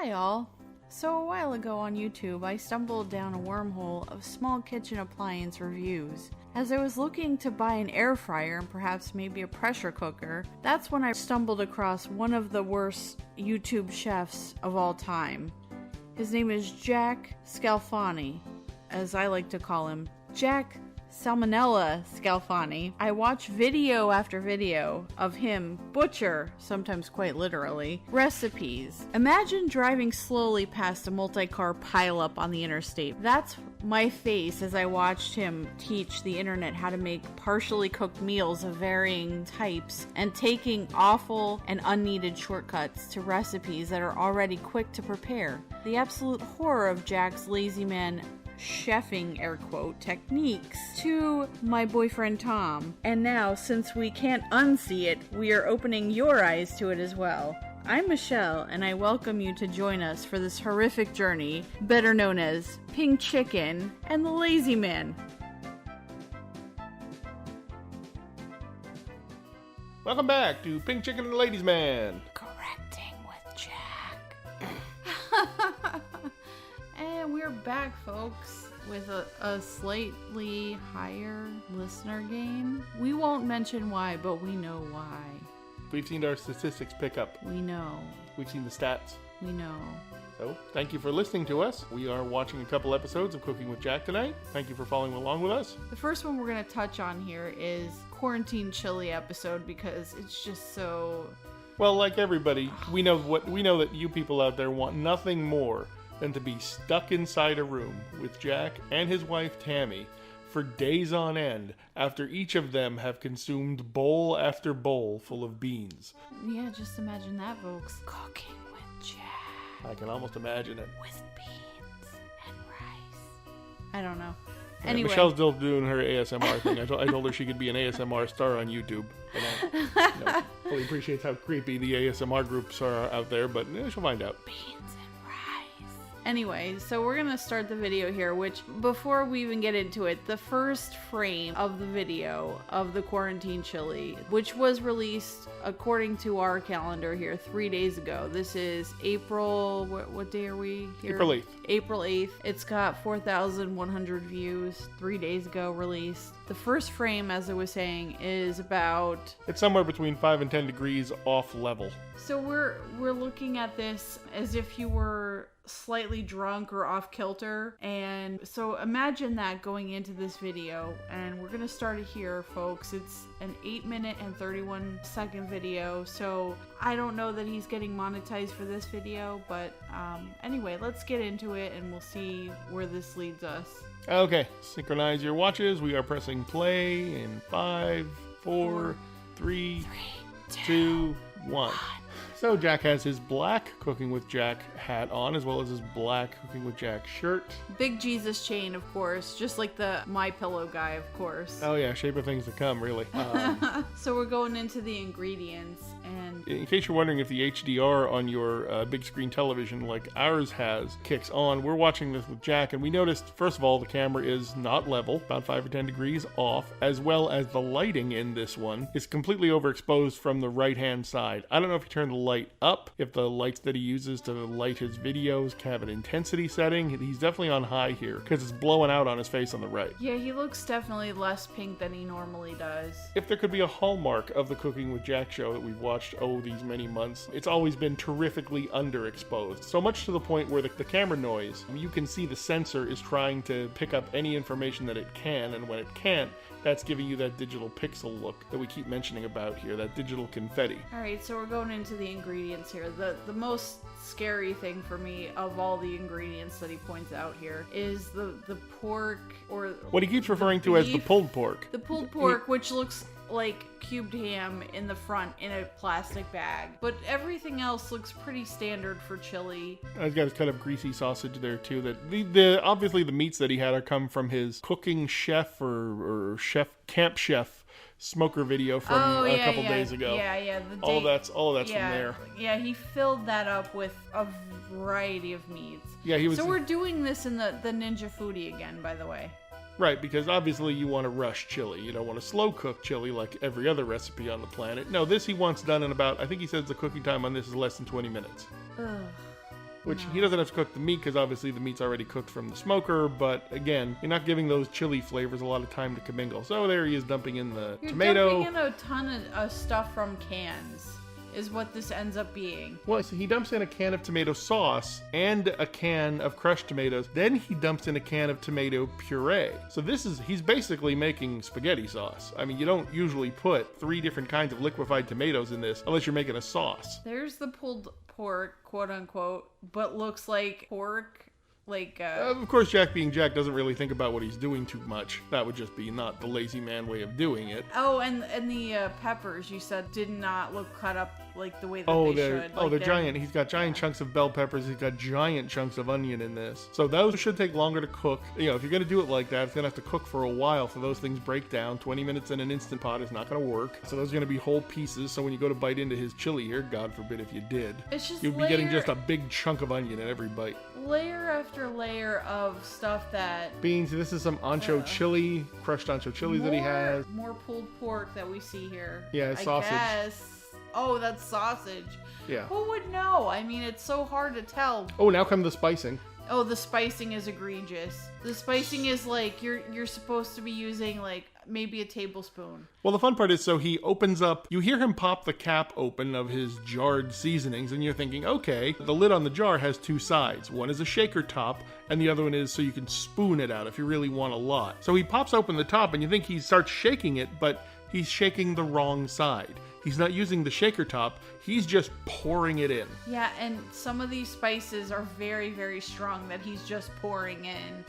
Hi all. So a while ago on YouTube, I stumbled down a wormhole of small kitchen appliance reviews. As I was looking to buy an air fryer and perhaps maybe a pressure cooker, that's when I stumbled across one of the worst YouTube chefs of all time. His name is Jack Scalfani, as I like to call him, Jack Salmonella Scalfani. I watch video after video of him butcher, sometimes quite literally, recipes. Imagine driving slowly past a multi-car pileup on the interstate. That's my face as I watched him teach the internet how to make partially cooked meals of varying types and taking awful and unneeded shortcuts to recipes that are already quick to prepare. The absolute horror of Jack's lazy man chefing, air quote, techniques to my boyfriend Tom. And now, since we can't unsee it, we are opening your eyes to it as well. I'm Michelle, and I welcome you to join us for this horrific journey, better known as Pink Chicken and the Lazy Man. Welcome back to Pink Chicken and the Ladies Man. Correcting with Jack. And we're back, folks, with a slightly higher listener gain. We won't mention why, but we know why. We've seen our statistics pick up. We know. We've seen the stats. We know. So, thank you for listening to us. We are watching a couple episodes of Cooking with Jack tonight. Thank you for following along with us. The first one we're going to touch on here is Quarantine Chili episode because it's just so... Well, like everybody, we know that you people out there want nothing more than to be stuck inside a room with Jack and his wife Tammy for days on end after each of them have consumed bowl after bowl full of beans. Yeah, just imagine that, folks. Cooking with Jack. I can almost imagine it. With beans and rice. I don't know. Yeah, Anyway. Michelle's still doing her ASMR thing. I told her she could be an ASMR star on YouTube. But I fully appreciates how creepy the ASMR groups are out there, but she'll find out. Beans and rice. Anyway, so we're going to start the video here, which, before we even get into it, the first frame of the video of the quarantine chili, which was released, according to our calendar here, 3 days ago. This is April, what day are we here? April 8th. April 8th. It's got 4,100 views, 3 days ago released. The first frame, as I was saying, is about... It's somewhere between 5 and 10 degrees off level. So we're looking at this as if you were slightly drunk or off kilter, and so imagine that going into this video, and we're gonna start it here, folks. It's an 8-minute and 31-second video, so I don't know that he's getting monetized for this video, but anyway, let's get into it and we'll see where this leads us. Okay, synchronize your watches. We are pressing play in 5, 4, 3, 2, 1. So Jack has his black Cooking with Jack hat on, as well as his black Cooking with Jack shirt. Big Jesus chain, of course, just like the My Pillow guy, of course. Oh yeah, shape of things to come, really. So we're going into the ingredients, and in case you're wondering if the HDR on your big screen television, like ours has, kicks on, we're watching this with Jack, and we noticed, first of all, the camera is not level, about 5 or 10 degrees off, as well as the lighting in this one is completely overexposed from the right-hand side. I don't know if you turn the light up, if the lights that he uses to light his videos have an intensity setting. He's definitely on high here because it's blowing out on his face on the right. Yeah, he looks definitely less pink than he normally does. If there could be a hallmark of the Cooking with Jack show that we've watched these many months, it's always been terrifically underexposed. So much to the point where the camera noise, you can see the sensor is trying to pick up any information that it can, and when it can't, that's giving you that digital pixel look that we keep mentioning about here, that digital confetti. Alright, so we're going into the ingredients here. The most scary thing for me of all the ingredients that he points out here is the pork, or what he keeps referring to as the pulled pork. The pulled pork, which looks like cubed ham in the front in a plastic bag, but everything else looks pretty standard for chili. He's got his kind of greasy sausage there too. That the obviously the meats that he had are come from his cooking chef or camp chef smoker video from a couple days ago. Yeah. All of that's from there. Yeah, he filled that up with a variety of meats. Yeah, he was. So we're doing this in the Ninja Foodie again, by the way. Right, because obviously you want to rush chili. You don't want to slow cook chili like every other recipe on the planet. No, this he wants done in about, I think he says the cooking time on this is less than 20 minutes. Ugh. which he doesn't have to cook the meat because obviously the meat's already cooked from the smoker. But again, you're not giving those chili flavors a lot of time to commingle. So there he is dumping in the tomato. You're dumping in a ton of stuff from cans. Is what this ends up being. Well, so he dumps in a can of tomato sauce and a can of crushed tomatoes. Then he dumps in a can of tomato puree. So he's basically making spaghetti sauce. I mean, you don't usually put 3 different kinds of liquefied tomatoes in this unless you're making a sauce. There's the pulled pork, quote unquote, but looks like pork. Of course, Jack being Jack doesn't really think about what he's doing too much. That would just be not the lazy man way of doing it. Oh, and the peppers you said did not look cut up like the way that they should. They're giant. He's got giant chunks of bell peppers. He's got giant chunks of onion in this. So those should take longer to cook. If you're going to do it like that, it's going to have to cook for a while so those things break down. 20 minutes in an Instant Pot is not going to work. So those are going to be whole pieces. So when you go to bite into his chili here, God forbid if you did, you'd be getting just a big chunk of onion in every bite. Layer after layer of stuff that... Beans. This is some ancho chili, crushed ancho chilies that he has. More pulled pork that we see here. Yeah, sausage. Oh, that's sausage. Yeah. Who would know? I mean, it's so hard to tell. Oh, now come the spicing. Oh, the spicing is egregious. The spicing is like you're supposed to be using like maybe a tablespoon. Well, the fun part is, so he opens up, you hear him pop the cap open of his jarred seasonings, and you're thinking, okay, the lid on the jar has 2 sides. One is a shaker top, and the other one is so you can spoon it out if you really want a lot. So he pops open the top, and you think he starts shaking it, but he's shaking the wrong side. He's not using the shaker top, he's just pouring it in. Yeah, and some of these spices are very, very strong that he's just pouring in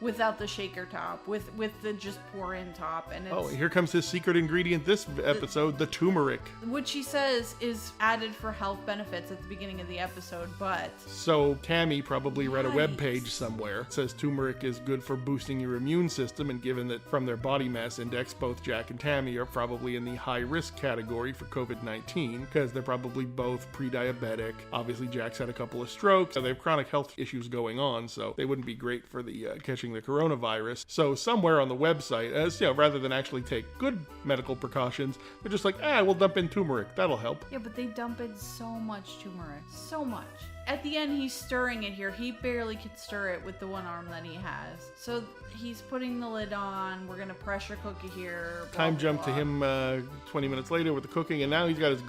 without the shaker top, with the just pour in top. And it's, here comes his secret ingredient this episode, the turmeric. Which he says is added for health benefits at the beginning of the episode, but... So Tammy probably read a web page somewhere. It says turmeric is good for boosting your immune system, and given that from their body mass index, both Jack and Tammy are probably in the high risk category for COVID-19, because they're probably both pre-diabetic. Obviously Jack's had a couple of strokes, so they have chronic health issues going on, so they wouldn't be great for the catching the coronavirus. So somewhere on the website, as rather than actually take good medical precautions, they're just like, we'll dump in turmeric. That'll help. Yeah, but they dump in so much turmeric. So much. At the end, he's stirring it here. He barely could stir it with the one arm that he has. So he's putting the lid on. We're going to pressure cook it here. Time jump to him 20 minutes later with the cooking, and now he's got his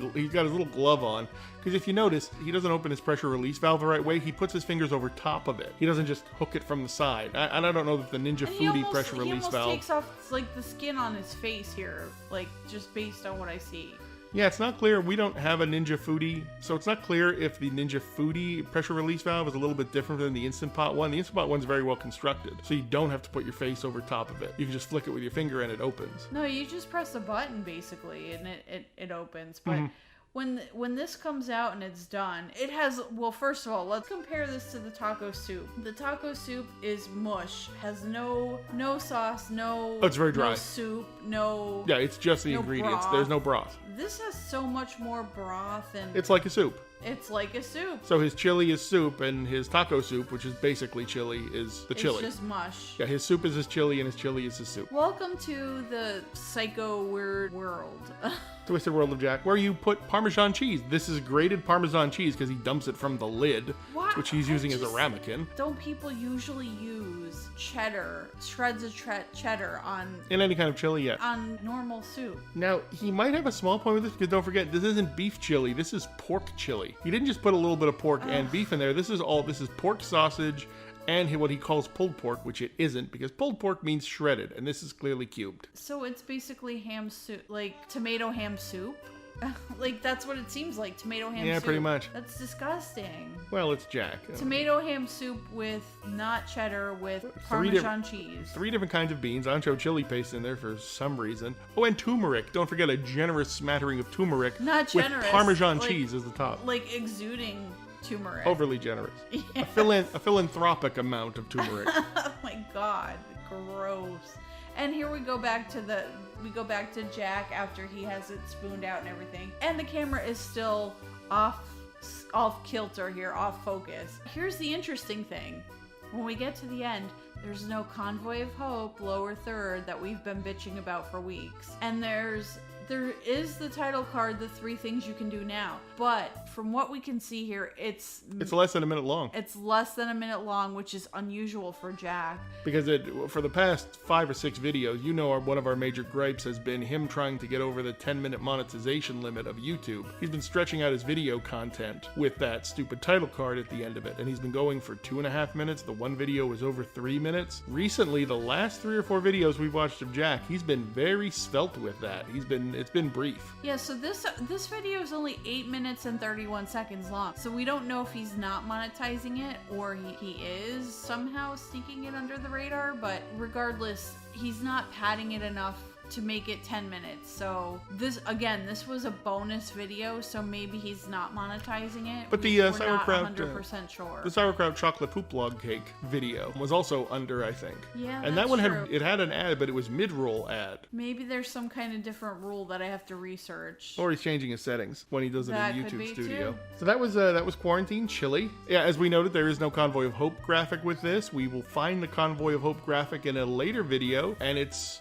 little glove on. Because if you notice, he doesn't open his pressure release valve the right way. He puts his fingers over top of it. He doesn't just hook it from the side. And I don't know that the Ninja Foodie pressure release valve... He almost takes off like the skin on his face here, like just based on what I see. Yeah, it's not clear. We don't have a Ninja Foodie, so it's not clear if the Ninja Foodie pressure release valve is a little bit different than the Instant Pot one. The Instant Pot one's very well constructed, so you don't have to put your face over top of it. You can just flick it with your finger and it opens. No, you just press a button basically, and it opens. But when this comes out and it's done, it has, well, first of all, let's compare this to the taco soup. The taco soup is mush, has no sauce, it's very dry. No soup, no... Yeah, it's just the ingredients. Broth. There's no broth. This has so much more broth and... It's like a soup. It's like a soup. So his chili is soup, and his taco soup, which is basically chili, is the chili. It's just mush. Yeah, his soup is his chili, and his chili is his soup. Welcome to the psycho weird world. Twisted World of Jack, where you put Parmesan cheese. This is grated Parmesan cheese because he dumps it from the lid, which he's using as a ramekin. Don't people usually use cheddar, shreds of cheddar on... In any kind of chili, yeah. On normal soup. Now, he might have a small point with this, because don't forget, this isn't beef chili, this is pork chili. He didn't just put a little bit of pork and beef in there. This is pork sausage and what he calls pulled pork, which it isn't, because pulled pork means shredded, and this is clearly cubed. So it's basically ham soup, like tomato ham soup? Like, that's what it seems like, tomato ham soup. Yeah, pretty much. That's disgusting. Well, it's Jack. Tomato ham soup with not cheddar, with Parmesan cheese. 3 different kinds of beans, ancho chili paste in there for some reason. Oh, and turmeric. Don't forget a generous smattering of turmeric. Not generous. With Parmesan cheese as the top. Like exuding turmeric. Overly generous. Yeah. A philanthropic amount of turmeric. Oh my God, gross. And here we go back to Jack after he has it spooned out and everything. And the camera is still off kilter here, off focus. Here's the interesting thing. When we get to the end, there's no convoy of hope, lower third, that we've been bitching about for weeks. And there's there is the title card, the 3 things you can do now. But from what we can see here, it's less than a minute long. It's less than a minute long, which is unusual for Jack. Because for the past 5 or 6 videos, one of our major gripes has been him trying to get over the 10-minute monetization limit of YouTube. He's been stretching out his video content with that stupid title card at the end of it, and he's been going for 2.5 minutes. The one video was over 3 minutes. Recently, the last 3 or 4 videos we've watched of Jack, he's been very svelte with that. It's been brief. Yeah, so this video is only 8 minutes and 31 seconds long. So we don't know if he's not monetizing it or he is somehow sneaking it under the radar, but regardless, he's not padding it enough to make it 10 minutes. So this was a bonus video, so maybe he's not monetizing it. But we're sauerkraut, not 100% sure. The sauerkraut chocolate poop log cake video was also under, I think. Yeah, and that one had an ad, but it was mid-roll ad. Maybe there's some kind of different rule that I have to research. Or he's changing his settings when he does it That in could YouTube be Studio. too. So that was Quarantine Chili. Yeah, as we noted, there is no Convoy of Hope graphic with this. We will find the Convoy of Hope graphic in a later video, and it's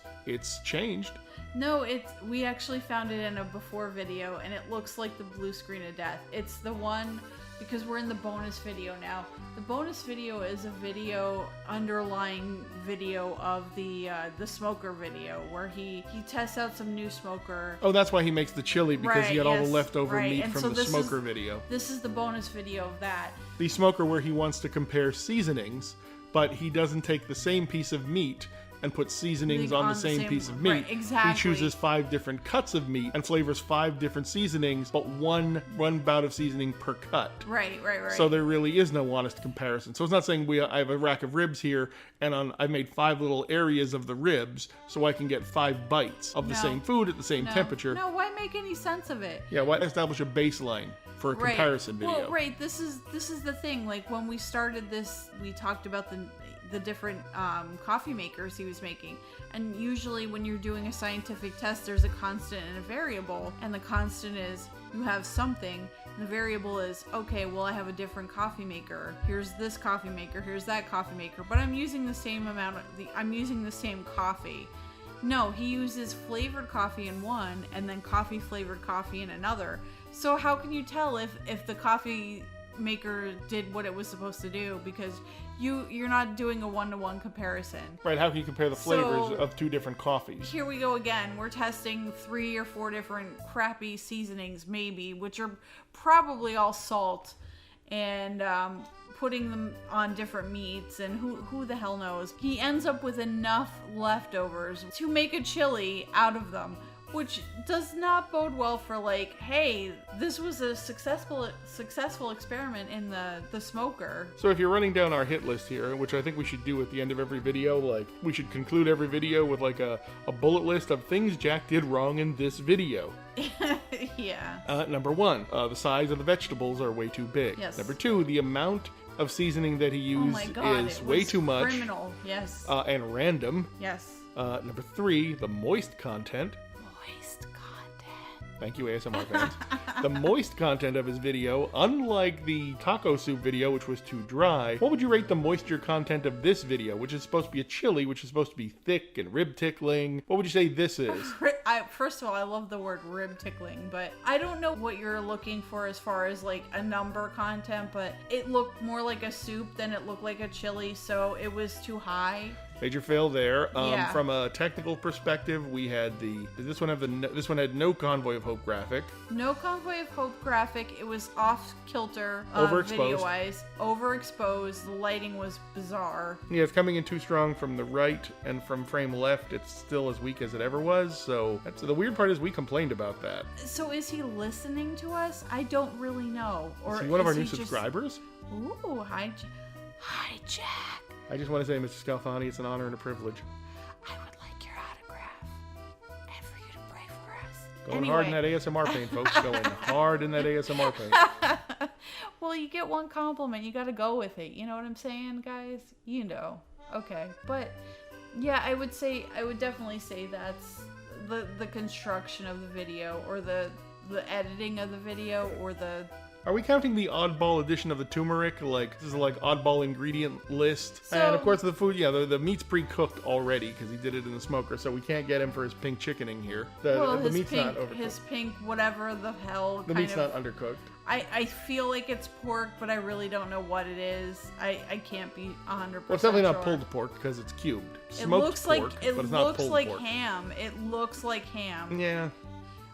changed. No, we actually found it in a before video, and it looks like the blue screen of death. It's the one, because we're in the bonus video now. The bonus video is a underlying video of the smoker video, where he tests out some new smoker. Oh, that's why he makes the chili, because he had all the leftover meat and from so the smoker video. This is the bonus video of that. The smoker where he wants to compare seasonings, but he doesn't take the same piece of meat and put seasonings on the same piece of meat. Right, exactly. He chooses 5 different cuts of meat and flavors 5 different seasonings, but one bout of seasoning per cut. Right. So there really is no honest comparison. So it's not saying I have a rack of ribs here, and I've made 5 little areas of the ribs so I can get 5 bites of the same food at the same temperature. No, why make any sense of it? Yeah, why establish a baseline for a comparison video? Well, this is the thing. Like, when we started this, we talked about the different coffee makers he was making, and usually when you're doing a scientific test, there's a constant and a variable, and the constant is you have something, and the variable is, okay, well, I have a different coffee maker, here's this coffee maker, here's that coffee maker, but I'm using the same I'm using the same coffee. No, he uses flavored coffee in one and then coffee flavored coffee in another. So how can you tell if the coffee maker did what it was supposed to do, because you're not doing a one-to-one comparison. Right, how can you compare the flavors of 2 different coffees? Here we go again. We're testing 3 or 4 different crappy seasonings, maybe, which are probably all salt, and putting them on different meats, and who the hell knows. He ends up with enough leftovers to make a chili out of them, which does not bode well for, like, hey, this was a successful experiment in the smoker. So if you're running down our hit list here, which I think we should do at the end of every video, like, we should conclude every video with, like, a bullet list of things Jack did wrong in this video. Yeah. Number 1, the size of the vegetables are way too big. Yes. Number 2, the amount of seasoning that he used is way too much. Criminal, yes. And random. Yes. Number 3, the moist content. Thank you, ASMR fans. The moist content of his video, unlike the taco soup video, which was too dry, what would you rate the moisture content of this video, which is supposed to be a chili, which is supposed to be thick and rib tickling? What would you say this is? First of all, I love the word rib tickling, but I don't know what you're looking for as far as, like, a number content, but it looked more like a soup than it looked like a chili, so it was too high. Major fail there. Yeah. From a technical perspective, we had this one had no Convoy of Hope graphic. No Convoy of Hope graphic. It was off kilter, Overexposed. video-wise. Overexposed. The lighting was bizarre. Yeah, it's coming in too strong from the right, and from frame left, it's still as weak as it ever was. So the weird part is we complained about that. So is he listening to us? I don't really know. Or is he one of our new subscribers? Ooh, hi Jack. I just want to say, Mr. Scalfani, it's an honor and a privilege. I would like your autograph, and for you to pray for us. Going hard in that ASMR paint, folks. Going hard in that ASMR paint. Well, you get one compliment. You got to go with it. You know what I'm saying, guys? You know. Okay. But, yeah, I would definitely say that's the construction of the video, or the editing of the video, or the Are we counting the oddball edition of the turmeric? Like, this is like oddball ingredient list. So, and of course the food, yeah, the meat's pre-cooked already because he did it in the smoker, so we can't get him for his pink chickening here. The meat's not overcooked. His pink, whatever the hell. The meat's not undercooked. I feel like it's pork, but I really don't know what it is. I can't be 100% Well, it's definitely not sure. pulled pork because it's cubed. It Smoked looks pork, like it but it's not looks pulled like pork. ham. It looks like ham. Yeah.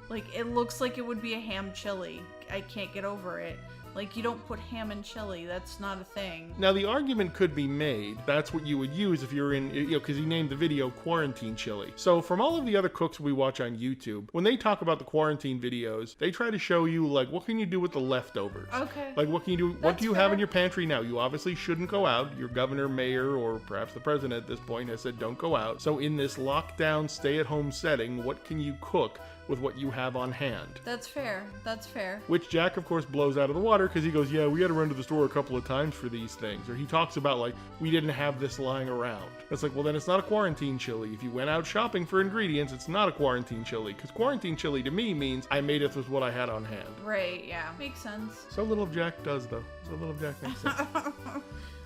Like it looks like it would be a ham chili. I can't get over it. Like, you don't put ham in chili. That's not a thing. Now, the argument could be made. That's what you would use if you're in, because he named the video Quarantine Chili. So, from all of the other cooks we watch on YouTube, when they talk about the quarantine videos, they try to show you, like, what can you do with the leftovers? Okay. Like, what can you do? What That's do you have fair. in your pantry now? You obviously shouldn't go out. Your governor, mayor, or perhaps the president at this point has said don't go out. So, in this lockdown, stay-at-home setting, what can you cook with what you have on hand? That's fair. That's fair. Which Jack, of course, blows out of the water because he goes, yeah, we had to run to the store a couple of times for these things. Or he talks about, like, we didn't have this lying around. It's like, well, then it's not a quarantine chili. If you went out shopping for ingredients, it's not a quarantine chili. Because quarantine chili to me means I made it with what I had on hand. Right, yeah. Makes sense. So little Jack does, though. So little Jack makes sense.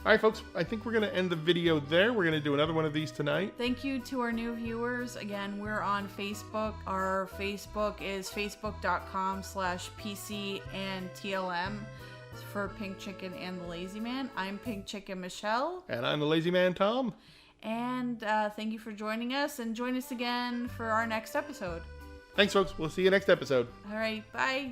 All right, folks, I think we're going to end the video there. We're going to do another one of these tonight. Thank you to our new viewers. Again, we're on Facebook. Our Facebook is facebook.com/PC and TLM for Pink Chicken and the Lazy Man. I'm Pink Chicken Michelle. And I'm the Lazy Man Tom. And thank you for joining us. And join us again for our next episode. Thanks, folks. We'll see you next episode. All right, bye.